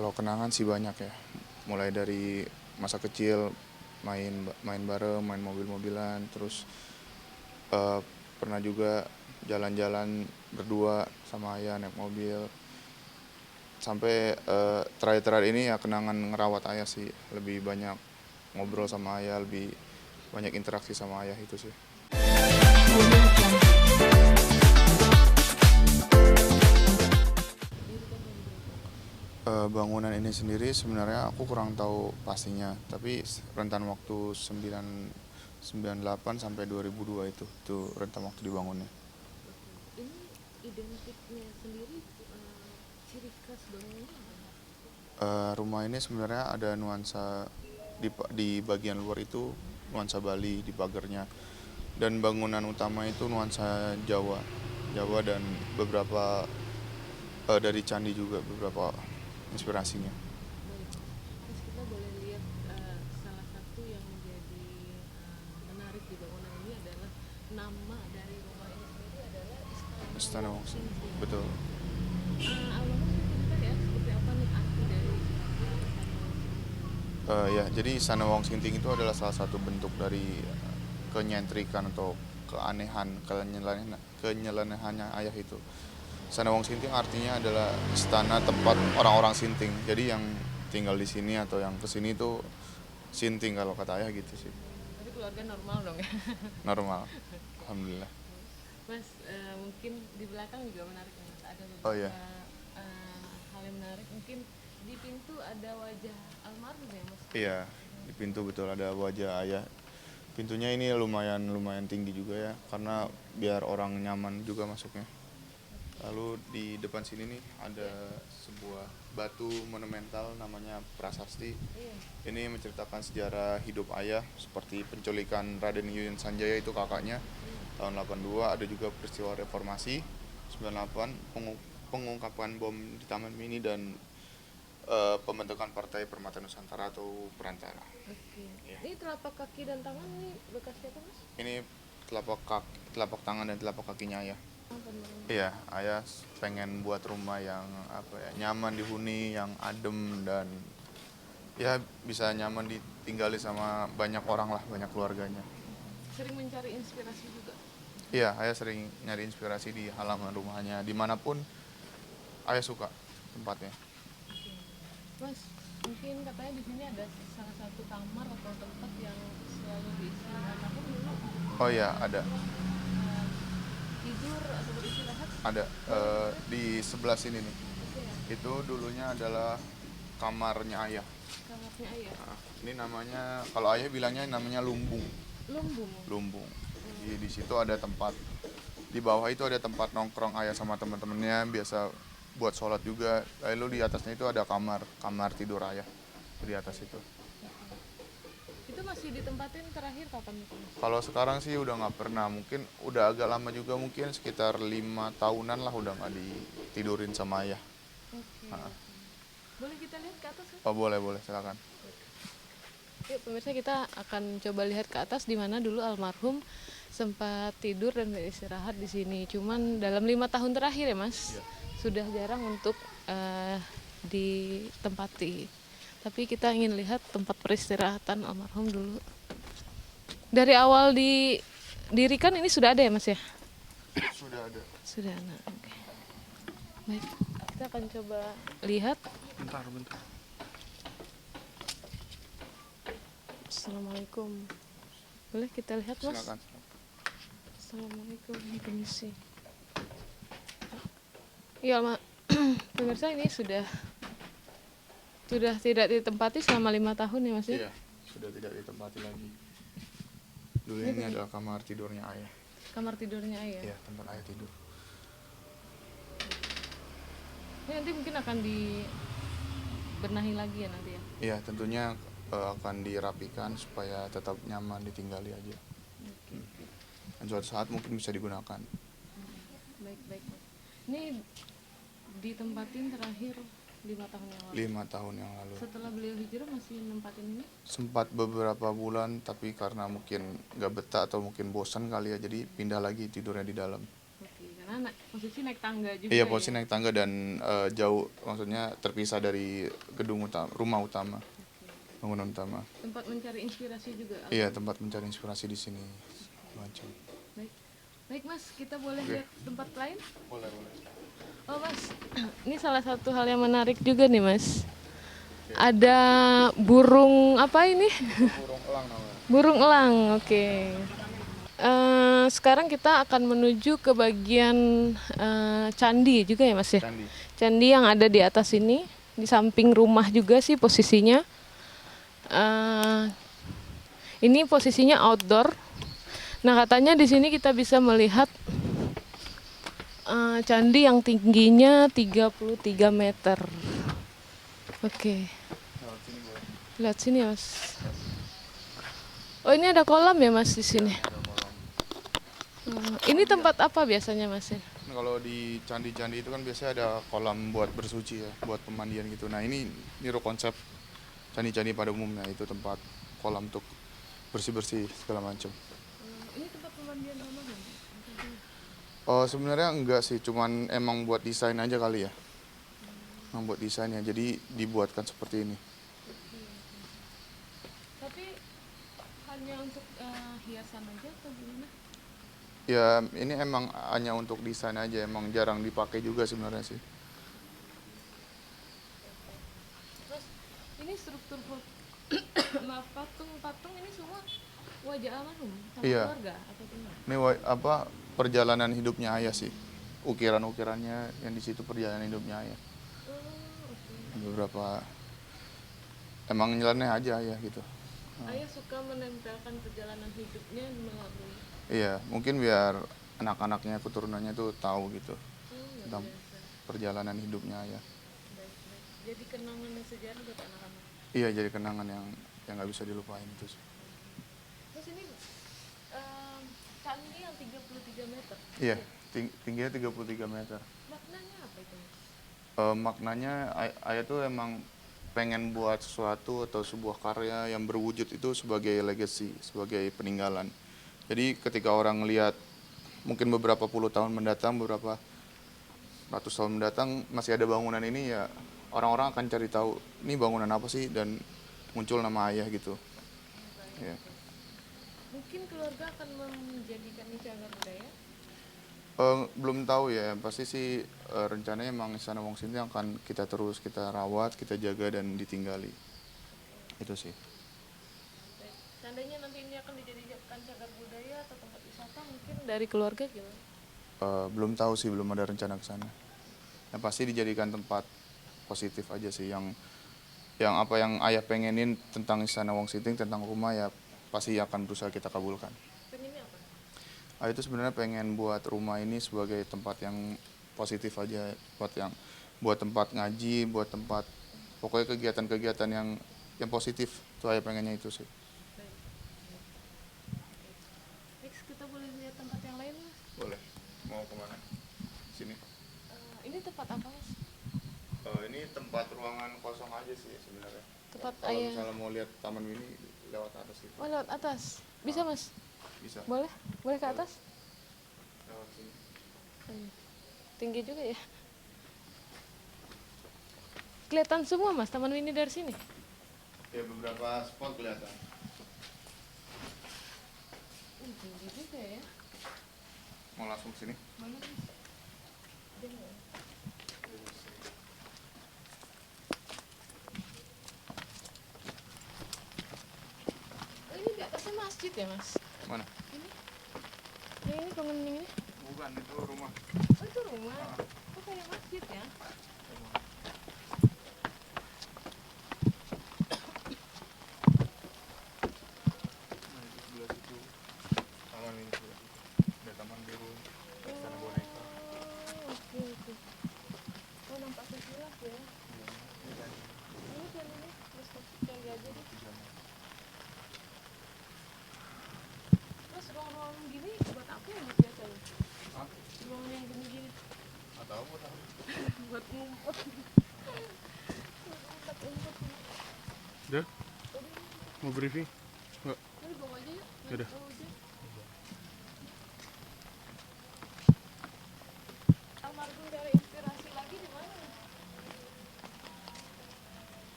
Kalau kenangan sih banyak ya, mulai dari masa kecil main main bareng, main mobil-mobilan, terus eh, pernah juga jalan-jalan berdua sama ayah naik mobil. Sampai terakhir-terakhir ini ya kenangan ngerawat ayah sih, lebih banyak ngobrol sama ayah, lebih banyak interaksi sama ayah itu sih. Bangunan ini sendiri sebenarnya aku kurang tahu pastinya, tapi rentan waktu 98 sampai 2002 itu rentan waktu dibangunnya. Ini identiknya sendiri, ciri khas bangunannya apa? Rumah ini sebenarnya ada nuansa di bagian luar itu nuansa Bali di pagarnya, dan bangunan utama itu nuansa Jawa, Jawa dan beberapa dari candi juga beberapa inspirasinya. Baik, Mas, kita boleh lihat salah satu yang menjadi menarik di bangunan ini adalah nama dari rumah ini sendiri adalah Istana Istana Wong Wangsi, Sinting. betul. Almarhum cerita ya seperti apa nih arti dari Istana Wong Sinting ini? Ya, jadi Istana Wong Sinting itu adalah salah satu bentuk dari kenyentrikan atau keanehan, kenyelenehannya ayah itu. Istana Wong Sinting artinya adalah istana tempat orang-orang Sinting. Jadi yang tinggal di sini atau yang kesini itu Sinting kalau kata ayah gitu sih. Tapi keluarga normal dong ya. Normal, alhamdulillah. Mas, mungkin di belakang juga menarik nih, Mas. Ada Oh iya. beberapa hal yang menarik. Mungkin di pintu ada wajah almarhum ya, Mas? Iya, di pintu betul ada wajah ayah. Pintunya ini lumayan lumayan tinggi juga ya, karena biar orang nyaman juga masuknya. Lalu di depan sini nih ada sebuah batu monumental namanya Prasasti. Iya. Ini menceritakan sejarah hidup ayah seperti penculikan Raden Yuyun Sanjaya itu kakaknya tahun 82, ada juga peristiwa reformasi 98, pengungkapan bom di Taman Mini dan pembentukan Partai Permata Nusantara atau Perantara. Oke. Ya. Ini telapak kaki dan tangan nih bekas siapa, Mas? Ini telapak tangan dan telapak kakinya ayah. Apa namanya? Iya, ayah pengen buat rumah yang apa ya, nyaman dihuni, yang adem dan ya bisa nyaman ditinggali sama banyak orang lah, banyak keluarganya. Sering mencari inspirasi juga. Iya, ayah sering nyari inspirasi di halaman rumahnya, dimanapun ayah suka tempatnya. Oke. Mas, mungkin katanya di sini ada salah satu kamar atau tempat yang selalu diisi almarhum dulu. Oh iya, ada, eh, Tidur atau beristirahat. ada Boleh dilihat? di sebelah sini nih. Oke ya. Itu dulunya adalah kamarnya ayah. Kamarnya ayah. Nah, ini namanya, kalau ayah bilangnya namanya lumbung. Lumbung. Lumbung. Jadi di situ ada tempat, di bawah itu ada tempat nongkrong ayah sama teman-temannya, biasa buat sholat juga. Lalu di atasnya itu ada kamar, kamar tidur ayah di atas itu. Itu masih ditempatin terakhir kapan itu, Mas? Kalau sekarang sih udah nggak pernah, mungkin udah agak lama juga, mungkin sekitar 5 tahunan lah udah nggak ditidurin sama ayah. Oke. Nah, Boleh kita lihat ke atas, Mas? oh boleh boleh silakan. Yuk pemirsa, kita akan coba lihat ke atas di mana dulu almarhum sempat tidur dan beristirahat di sini. Cuman dalam 5 tahun terakhir ya, Mas, Iya. sudah jarang untuk ditempati. Tapi kita ingin lihat tempat peristirahatan almarhum dulu. Dari awal didirikan ini sudah ada ya, Mas ya? Sudah ada. Sudah ada. Oke. Baik, kita akan coba lihat. Bentar bentar. Assalamualaikum. Boleh kita lihat, Mas? Silakan. Assalamualaikum, permisi. Iya, pemirsa, ini sudah tidak ditempati selama 5 tahun ya, Mas ya? Iya, sudah tidak ditempati lagi. Dulu ini adalah kamar tidurnya ayah. Kamar tidurnya ayah. Iya, tempat ayah tidur. Ini nanti mungkin akan dibenahi lagi ya nanti ya. Iya, tentunya akan dirapikan supaya tetap nyaman ditinggali aja. Dan suatu saat mungkin bisa digunakan. Baik. Ini ditempatin terakhir 5 tahun yang lalu. 5 tahun yang lalu. Setelah beliau hijrah masih nempatin ini? Sempat beberapa bulan, tapi karena mungkin nggak betah atau mungkin bosan kali ya, jadi pindah lagi tidurnya di dalam. Oke, karena karena posisi naik tangga juga Iya, ya. posisi naik tangga dan jauh, maksudnya terpisah dari gedung utama, rumah utama, bangunan utama. Tempat mencari inspirasi juga. Iya, tempat mencari inspirasi di sini macam. Baik, baik Mas, kita boleh Oke. lihat tempat lain? Boleh, boleh. Oh Mas, ini salah satu hal yang menarik juga nih Mas. Ada burung apa ini? Burung elang namanya. Burung elang, oke. Sekarang kita akan menuju ke bagian candi juga ya Mas ya? Candi. Candi yang ada di atas ini, di samping rumah juga sih posisinya. Ini posisinya outdoor. Nah katanya di sini kita bisa melihat candi yang tingginya 33 meter. Oke, Lewat sini boleh. lihat sini ya Mas. Oh ini ada kolam ya Mas di sini. Ada kolam. Ini tempat apa biasanya Mas? Nah, kalau di candi-candi itu kan biasanya ada kolam buat bersuci ya, buat pemandian gitu. Nah ini niru konsep candi-candi pada umumnya, itu tempat kolam untuk bersih-bersih segala macam. Ini tempat pemandian sama kan? Oh sebenarnya enggak sih, cuman emang buat desain aja kali ya. Emang buat desainnya, jadi dibuatkan seperti ini. Tapi hanya untuk hiasan aja atau gimana? Ya ini emang hanya untuk desain aja, emang jarang dipakai juga sebenarnya sih. Terus ini struktur maaf patung ini semua wajah almarhum sama Iya. keluarga atau gimana? Ini perjalanan hidupnya ayah sih. Ukiran-ukirannya yang di situ perjalanan hidupnya ayah. Oke. Beberapa emang nyeleneh aja ayah gitu. Ayah suka menempelkan perjalanan hidupnya melalui Iya, mungkin biar anak-anaknya, keturunannya tuh tahu gitu luar tentang biasa. perjalanan hidupnya ayah. Baik, baik. Jadi kenangan dan sejarah buat anak-anak. Iya, jadi kenangan yang nggak bisa dilupain itu sih. Terus ini candi yang 33 meter. Iya, tingginya 33 meter. Maknanya apa itu Mas? Maknanya ayah tuh emang pengen buat sesuatu atau sebuah karya yang berwujud itu sebagai legacy, sebagai peninggalan. Jadi ketika orang ngelihat mungkin beberapa puluh tahun mendatang, beberapa ratus tahun mendatang masih ada bangunan ini, ya orang-orang akan cari tahu ini bangunan apa sih, dan muncul nama ayah gitu. Ya. Mungkin keluarga akan menjadikan ini cagar budaya. Belum tahu ya, pasti sih rencananya emang Istana Wong Sinting akan kita terus kita rawat, kita jaga dan ditinggali. Itu sih. Baik. Seandainya nanti ini akan dijadikan cagar budaya atau tempat wisata, mungkin dari keluarga gimana? Belum tahu sih, belum ada rencana ke sana. Yang pasti dijadikan tempat positif aja sih, yang apa yang ayah pengenin tentang Istana Wong Sinting, tentang rumah, ya pasti akan berusaha kita kabulkan. Pengennya apa? Ayah itu sebenarnya pengen buat rumah ini sebagai tempat yang positif aja, buat tempat ngaji, buat tempat pokoknya kegiatan-kegiatan yang positif. Itu ayah pengennya itu sih. Baik. Next kita boleh lihat tempat yang lain Mas? Boleh. Mau kemana? Sini. Ini tempat apa Mas? Ini tempat ruangan kosong aja sih sebenarnya. Tempat Kalau ayah. misalnya mau lihat taman mini lewat atas gitu. Oh lewat atas. Bisa Mas? Bisa. Boleh? Boleh ke atas? Lewat sini. Tinggi juga ya. Kelihatan semua Mas taman mini dari sini. Ya beberapa spot kelihatan. Tinggi juga ya. Mau langsung sini? Mana Mas? Oh, ini di atasnya masjid ya Mas? Mana? Ini? Yang ini bangunan ini? Bukan, itu rumah. Oh itu rumah. Oh kayak masjid ya? Nah, itu sebelah situ. Taman mini sebelah situ. Ada taman biru, istana boneka. Oke oke. Oh nampaknya jelas ya. Ini kan ini masuk aja deh. Terus ruang-ruang gini buat apa ya Mas biasanya? Hah? Ruang yang gini-gini Atau buat apa? buat ngumpet. Ngumpet. Udah? Mau briefing? Enggak. Ini bawa aja ya. Yaudah. Bawa aja.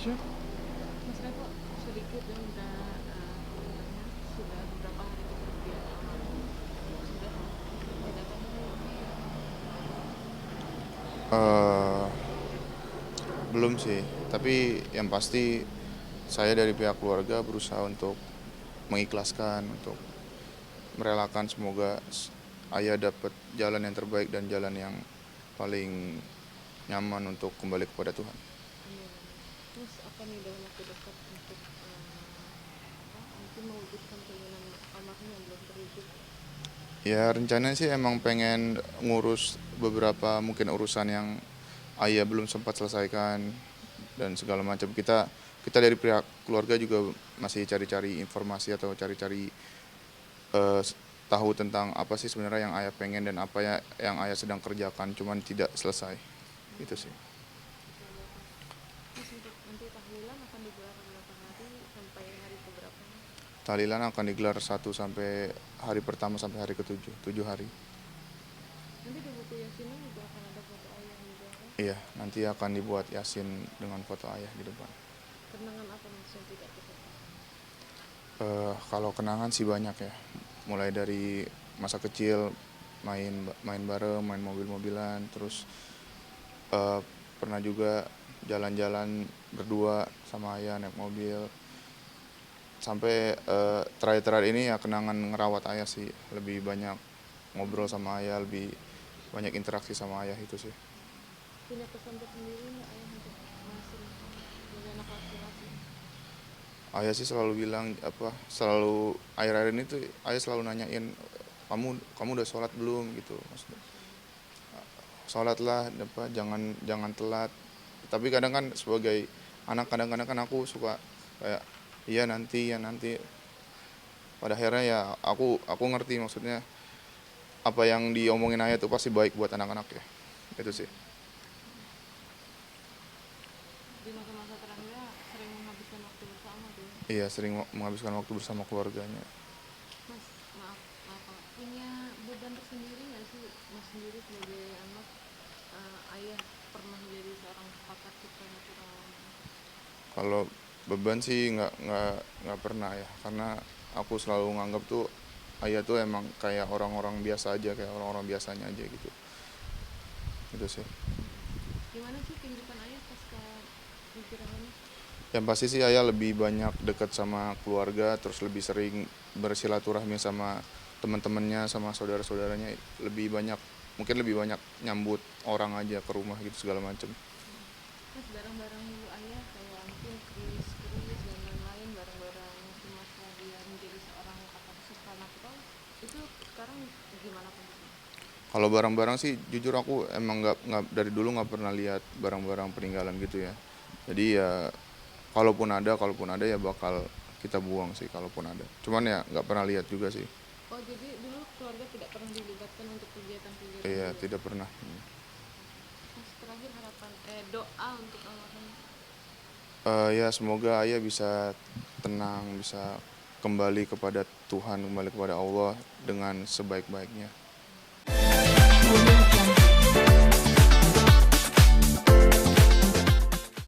Indonesia. Mas Revo, sedikit dong minta komentarnya. Sudah beberapa hari kepergian almarhum, sudah didatangi lagi Eh, belum sih, tapi yang pasti saya dari pihak keluarga berusaha untuk mengikhlaskan, untuk merelakan semoga ayah dapat jalan yang terbaik dan jalan yang paling nyaman untuk kembali kepada Tuhan. amin amin. Terus apa nih dalam waktu dekat untuk apa mungkin mewujudkan keinginan almarhum yang belum terwujud? Ya rencananya sih emang pengen ngurus beberapa mungkin urusan yang ayah belum sempat selesaikan dan segala macam. Kita dari pihak keluarga juga masih cari-cari informasi atau cari-cari eh, tahu tentang apa sih sebenarnya yang ayah pengen dan apa ya yang ayah sedang kerjakan cuman tidak selesai. Itu sih. Oke baiklah. Mas untuk nanti tahlilan akan digelar berapa hari sampai hari keberapa nih? Tahlilan akan digelar 1 sampai hari pertama sampai hari ketujuh, 7 hari. Nanti di buku Yasinnya juga akan ada foto ayah juga kan? Iya, nanti akan dibuat yasin dengan foto ayah di depan. Kenangan apa mas yang tidak terlupakan? Kalau kenangan sih banyak ya, mulai dari masa kecil main main bareng, main mobil-mobilan, terus eh, pernah juga jalan-jalan berdua sama ayah naik mobil. Sampai terakhir-terakhir ini ya kenangan ngerawat ayah sih, lebih banyak ngobrol sama ayah, lebih banyak interaksi sama ayah itu sih. Punya pesan tersendiri nggak ayah untuk mas ini sebagai anak laki-laki? Ayah sih selalu bilang apa, selalu akhir-akhir ini tuh ayah selalu nanyain kamu kamu udah sholat belum gitu, maksudnya Masya Allah. sholatlah apa jangan jangan telat. Tapi kadang kan sebagai anak kadang-kadang kan aku suka kayak iya nanti ya nanti, pada akhirnya ya aku ngerti maksudnya apa yang diomongin ayah itu pasti baik buat anak-anak ya, itu sih. Di masa-masa terakhirnya sering menghabiskan waktu bersama tuh. Iya sering menghabiskan waktu bersama keluarganya. Mas, maaf, maaf Pak. Punya beban tersendiri nggak sih mas sendiri sebagai anak? Ayah pernah jadi seorang pakar citra natural. Kalau beban sih nggak pernah ya, karena aku selalu nganggap tuh ayah tuh emang kayak orang-orang biasa aja, kayak orang-orang biasanya aja gitu, itu sih. Gimana sih kehidupan ayah pasca dikirakannya? Yang pasti sih ayah lebih banyak dekat sama keluarga, terus lebih sering bersilaturahmi sama teman-temannya, sama saudara-saudaranya, lebih banyak, mungkin lebih banyak nyambut orang aja ke rumah gitu segala macem. Mas, barang-barang dulu ayah kayak mungkin keris-keris dan lain-lain, barang-barang semasa dia menjadi seorang pakar citra natural, itu sekarang gimana kondisinya? Kalau barang-barang sih jujur aku emang nggak dari dulu nggak pernah lihat barang-barang peninggalan gitu ya. Jadi ya kalaupun ada ya bakal kita buang sih kalaupun ada. Cuman ya nggak pernah lihat juga sih. Oh, jadi dulu keluarga tidak pernah dilibatkan untuk kegiatan-kegiatan Iya dulu. tidak pernah. Mas, terakhir harapan doa untuk almarhum. Ya semoga ayah bisa tenang, bisa kembali kepada Tuhan, kembali kepada Allah dengan sebaik-baiknya.